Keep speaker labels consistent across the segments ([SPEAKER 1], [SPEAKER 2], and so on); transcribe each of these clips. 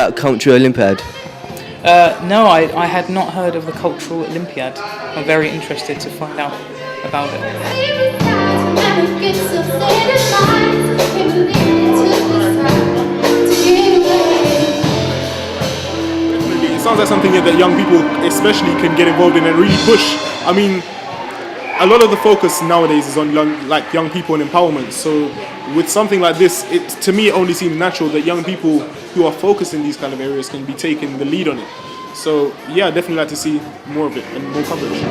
[SPEAKER 1] about Cultural Olympiad?
[SPEAKER 2] No, I had not heard of the Cultural Olympiad. I'm very interested to find out about it.
[SPEAKER 3] It sounds like something that young people especially can get involved in and really push. I mean, a lot of the focus nowadays is on young people and empowerment. So with something like this, to me it only seems natural that young people who are focused in these kind of areas can be taking the lead on it. So yeah, I'd definitely like to see more of it and more coverage.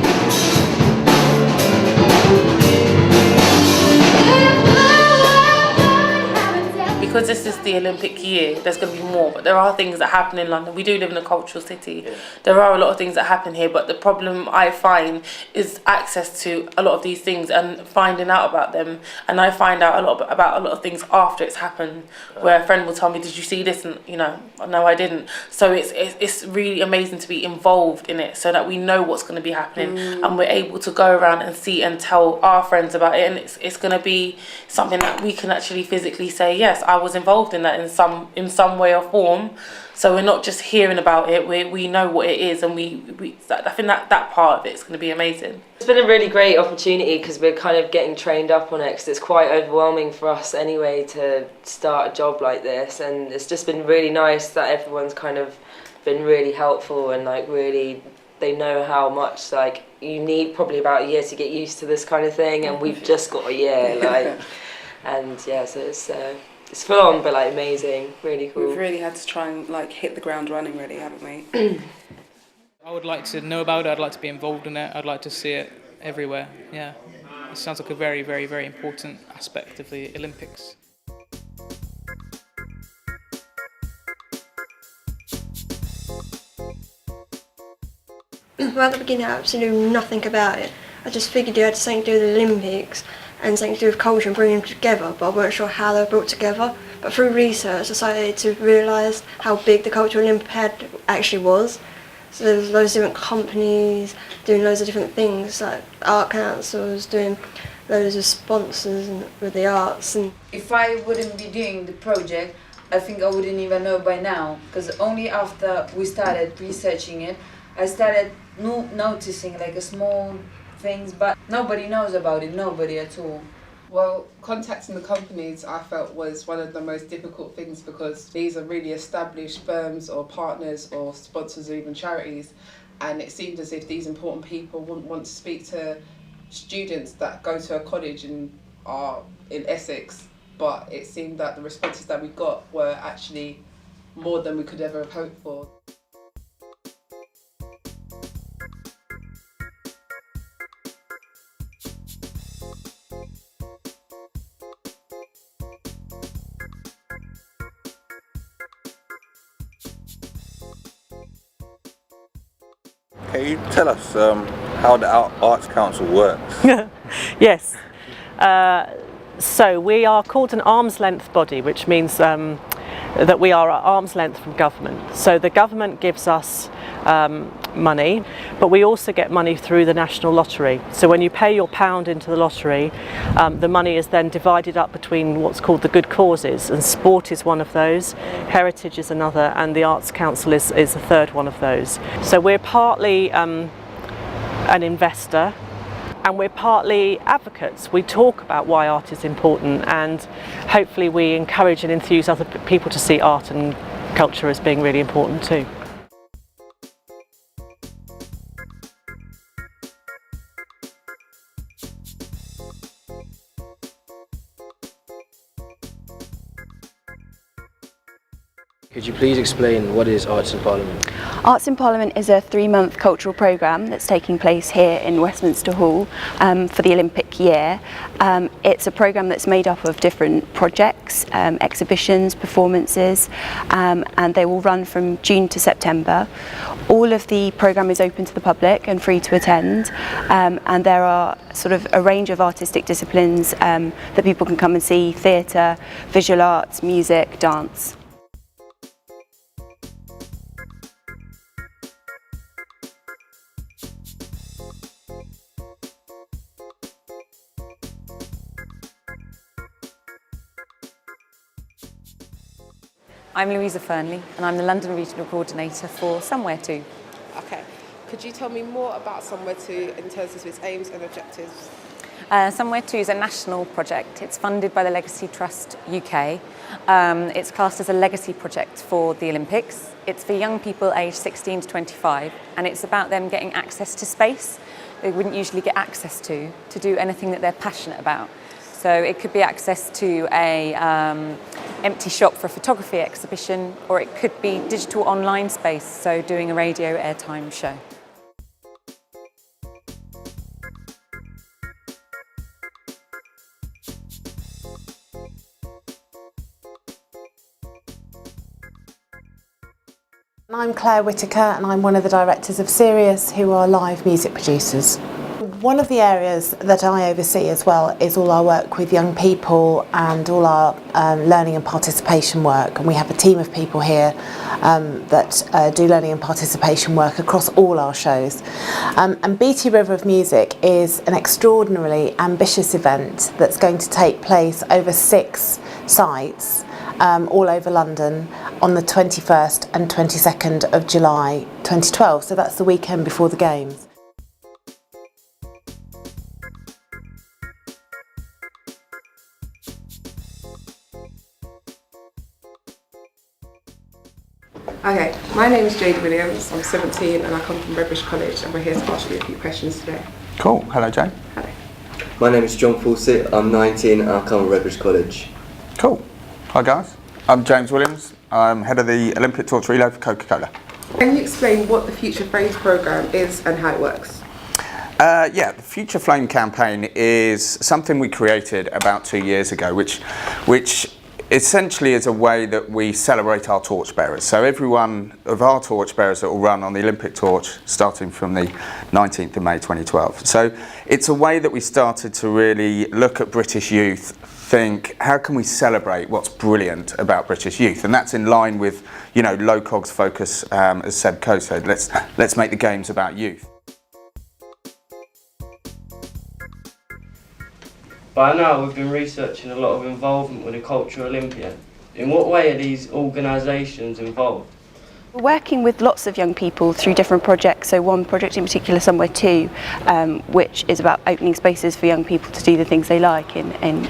[SPEAKER 4] Because this is the Olympic year, there's going to be more, but there are things that happen in London. We do live in a cultural city. Yeah. There are a lot of things that happen here, but the problem I find is access to a lot of these things and finding out about them. And I find out about a lot of things after it's happened, where a friend will tell me, "Did you see this?" And no, I didn't. So it's really amazing to be involved in it, so that we know what's going to be happening, and we're able to go around and see and tell our friends about it. And it's going to be something that we can actually physically say, yes, I was involved in that in some way or form. So we're not just hearing about it, we know what it is, and I think that part of it is going to be amazing.
[SPEAKER 5] It's been a really great opportunity because we're kind of getting trained up on it, because it's quite overwhelming for us anyway to start a job like this, and it's just been really nice that everyone's kind of been really helpful and really they know how much you need probably about a year to get used to this kind of thing, and we've just got a year and yeah, so it's full on but amazing, really cool.
[SPEAKER 6] We've really had to try and hit the ground running, really, haven't we?
[SPEAKER 2] I would like to know about it. I'd like to be involved in it. I'd like to see it everywhere. Yeah, it sounds like a very, very, very important aspect of the Olympics.
[SPEAKER 7] Well, at the beginning I absolutely knew nothing about it. I just figured it had something to do with the Olympics and something to do with culture and bringing them together, but I weren't sure how they were brought together. But through research I started to realise how big the Cultural Olympiad actually was. So there was loads of different companies doing loads of different things, like art councils doing loads of sponsors with the arts. And
[SPEAKER 8] if I wouldn't be doing the project, I think I wouldn't even know by now, because only after we started researching it, I started noticing small things, but nobody knows about it, nobody at all.
[SPEAKER 9] Well, contacting the companies I felt was one of the most difficult things, because these are really established firms or partners or sponsors or even charities, and it seemed as if these important people wouldn't want to speak to students that go to a college and are in Essex, but it seemed that the responses that we got were actually more than we could ever have hoped for.
[SPEAKER 10] Can you tell us how the Arts Council works?
[SPEAKER 11] Yes. So we are called an arm's length body, which means that we are at arm's length from government. So the government gives us money, but we also get money through the National Lottery. So when you pay your £1 into the lottery, the money is then divided up between what's called the good causes, and sport is one of those, heritage is another, and the Arts Council is the third one of those. So we're partly an investor, and we're partly advocates. We talk about why art is important, and hopefully we encourage and enthuse other people to see art and culture as being really important too.
[SPEAKER 12] Could you please explain what is Arts in Parliament?
[SPEAKER 13] Arts in Parliament is a 3-month cultural programme that's taking place here in Westminster Hall for the Olympic year. It's a programme that's made up of different projects, exhibitions, performances, and they will run from June to September. All of the programme is open to the public and free to attend, and there are sort of a range of artistic disciplines that people can come and see: theatre, visual arts, music, dance.
[SPEAKER 1] I'm Louisa Fernley and I'm the London Regional Coordinator for Somewhere To.
[SPEAKER 14] Okay. Could you tell me more about Somewhere To in terms of its aims and objectives?
[SPEAKER 1] Somewhere To is a national project. It's funded by the Legacy Trust UK. It's classed as a legacy project for the Olympics. It's for young people aged 16 to 25 and it's about them getting access to space they wouldn't usually get access to do anything that they're passionate about. So it could be access to a empty shop for a photography exhibition, or it could be digital online space, so doing a radio airtime show.
[SPEAKER 15] I'm Claire Whitaker and I'm one of the directors of Sirius, who are live music producers. One of the areas that I oversee as well is all our work with young people and all our learning and participation work, and we have a team of people here that do learning and participation work across all our shows. And BT River of Music is an extraordinarily ambitious event that's going to take place over 6 sites all over London on the 21st and 22nd of July 2012, so that's the weekend before the Games.
[SPEAKER 14] Okay, my name is Jade Williams, I'm 17 and I come from Redbridge College and we're here to ask you a few questions today.
[SPEAKER 10] Cool. Hello, Jane.
[SPEAKER 14] Hello.
[SPEAKER 16] My name is John Fawcett, I'm 19 and I come from Redbridge College.
[SPEAKER 10] Cool. Hi, guys. I'm James Williams. I'm head of the Olympic Torch Relay for Coca-Cola.
[SPEAKER 14] Can you explain what the Future Flames programme is and how it works?
[SPEAKER 10] Yeah, the Future Flame campaign is something we created about 2 years ago, which essentially is a way that we celebrate our torchbearers. So every one of our torchbearers that will run on the Olympic torch starting from the 19th of May 2012. So it's a way that we started to really look at British youth, think how can we celebrate what's brilliant about British youth, and that's in line with, you know, low cogs focus, as Seb Coe said, let's make the games about youth.
[SPEAKER 17] By now we've been researching a lot of involvement with the Cultural Olympiad. In what way are these organisations involved?
[SPEAKER 13] We're working with lots of young people through different projects, so one project in particular, Somewhere To, which is about opening spaces for young people to do the things they like in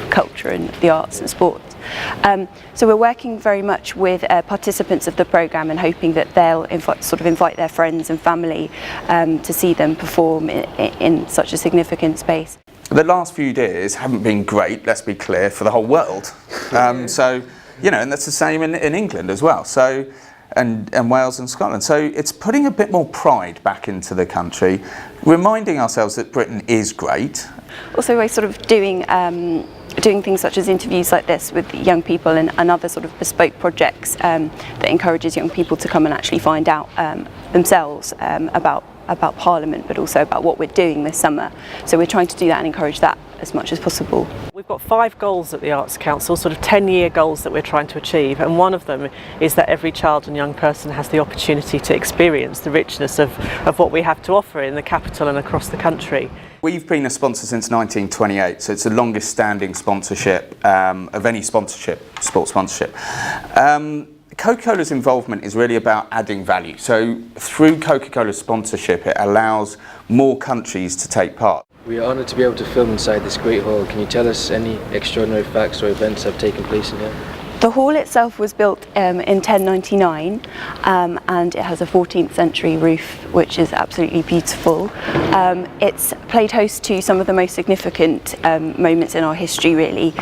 [SPEAKER 13] culture and the arts and sport. So we're working very much with participants of the programme and hoping that they'll invite their friends and family to see them perform in such a significant space.
[SPEAKER 10] The last few years haven't been great, let's be clear, for the whole world. So, you know, and that's the same in England as well. So, and Wales and Scotland. So it's putting a bit more pride back into the country, reminding ourselves that Britain is great.
[SPEAKER 13] Also, we're sort of doing things such as interviews like this with young people and other sort of bespoke projects that encourages young people to come and actually find out themselves about Parliament, but also about what we're doing this summer. So we're trying to do that and encourage that as much as possible.
[SPEAKER 11] We've got 5 goals at the Arts Council, sort of 10-year goals that we're trying to achieve, and one of them is that every child and young person has the opportunity to experience the richness of what we have to offer in the capital and across the country.
[SPEAKER 10] We've been a sponsor since 1928, so it's the longest standing sponsorship of any sponsorship, sports sponsorship. Coca-Cola's involvement is really about adding value. So through Coca-Cola's sponsorship, it allows more countries to take part.
[SPEAKER 12] We are honoured to be able to film inside this great hall. Can you tell us any extraordinary facts or events that have taken place in here?
[SPEAKER 13] The hall itself was built in 1099 and it has a 14th century roof, which is absolutely beautiful. It's played host to some of the most significant moments in our history, really.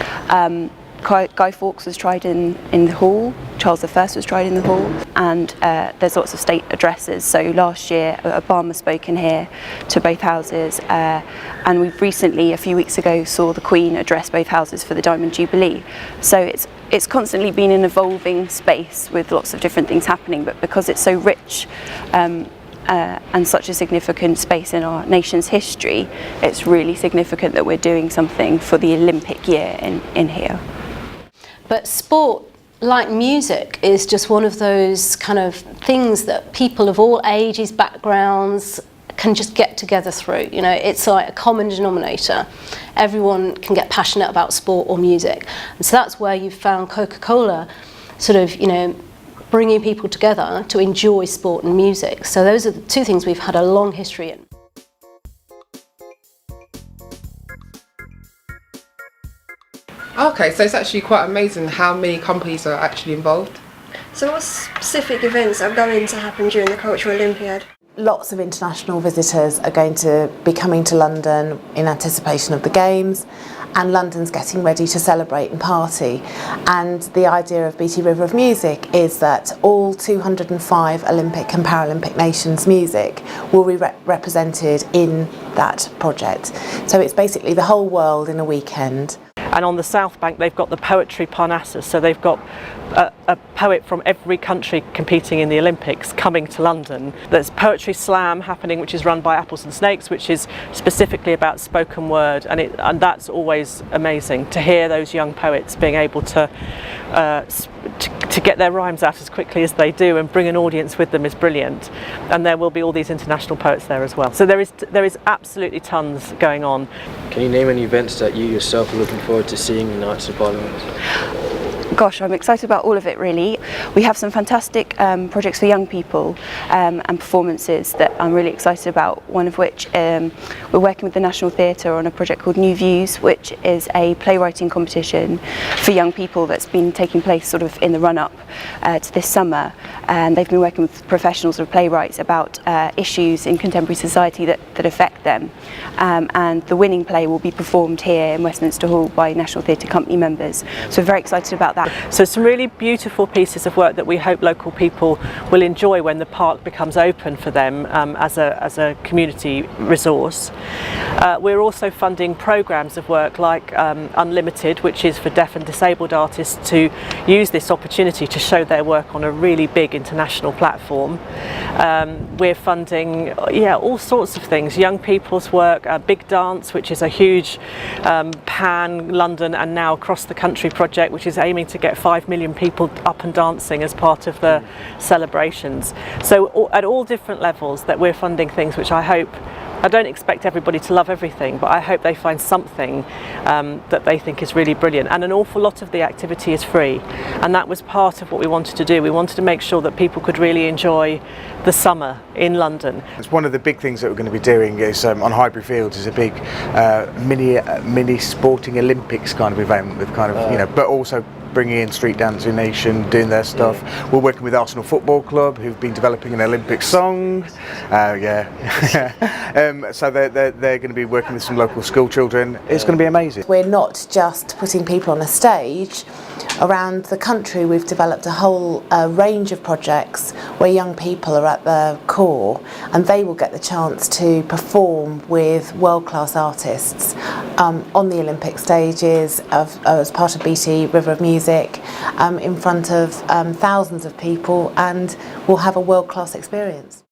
[SPEAKER 13] Guy Fawkes was tried in the hall, Charles I was tried in the hall, and there's lots of state addresses. So last year Obama spoke in here to both houses, and we've recently, a few weeks ago, saw the Queen address both houses for the Diamond Jubilee. So it's constantly been an evolving space with lots of different things happening, but because it's so rich and such a significant space in our nation's history, it's really significant that we're doing something for the Olympic year in here.
[SPEAKER 18] But sport, like music, is just one of those kind of things that people of all ages, backgrounds can just get together through. You know, it's like a common denominator. Everyone can get passionate about sport or music. And so that's where you've found Coca-Cola sort of, you know, bringing people together to enjoy sport and music. So those are the two things we've had a long history in.
[SPEAKER 14] Okay, so it's actually quite amazing how many companies are actually involved.
[SPEAKER 7] So what specific events are going to happen during the Cultural Olympiad?
[SPEAKER 15] Lots of international visitors are going to be coming to London in anticipation of the Games, and London's getting ready to celebrate and party. And the idea of BT River of Music is that all 205 Olympic and Paralympic nations' music will be represented in that project. So it's basically the whole world in a weekend.
[SPEAKER 11] And on the South Bank they've got the Poetry Parnassus, so they've got a poet from every country competing in the Olympics coming to London. There's Poetry Slam happening, which is run by Apples and Snakes, which is specifically about spoken word, and that's always amazing to hear those young poets being able to get their rhymes out as quickly as they do and bring an audience with them is brilliant. And there will be all these international poets there as well. So there is absolutely tons going on.
[SPEAKER 12] Can you name any events that you yourself are looking forward to seeing in the Arts of Parliament?
[SPEAKER 13] Gosh, I'm excited about all of it really. We have some fantastic projects for young people and performances that I'm really excited about, one of which we're working with the National Theatre on a project called New Views, which is a playwriting competition for young people that's been taking place sort of in the run-up to this summer, and they've been working with professionals or playwrights about issues in contemporary society that affect them, and the winning play will be performed here in Westminster Hall by National Theatre Company members, so we're very excited about that.
[SPEAKER 11] So some really beautiful pieces of work that we hope local people will enjoy when the park becomes open for them as a community resource. We're also funding programmes of work like Unlimited, which is for deaf and disabled artists to use this opportunity to show their work on a really big international platform. We're funding all sorts of things, young people's work, Big Dance, which is a huge pan London and now across the country project, which is aiming to get 5 million people up and dancing as part of the celebrations. So at all different levels that we're funding things which I don't expect everybody to love everything, but I hope they find something that they think is really brilliant. And an awful lot of the activity is free, and that was part of what we wanted to do. We wanted to make sure that people could really enjoy the summer in London.
[SPEAKER 19] It's one of the big things that we're going to be doing is on Highbury Fields is a big mini sporting Olympics kind of event with kind of but also bringing in Street Dancing Nation, doing their stuff. Yeah. We're working with Arsenal Football Club, who've been developing an Olympic song. So they're going to be working with some local school children. It's going to be amazing.
[SPEAKER 15] We're not just putting people on a stage. Around the country we've developed a whole range of projects where young people are at the core, and they will get the chance to perform with world-class artists on the Olympic stages as part of BT River of Music, in front of thousands of people, and will have a world-class experience.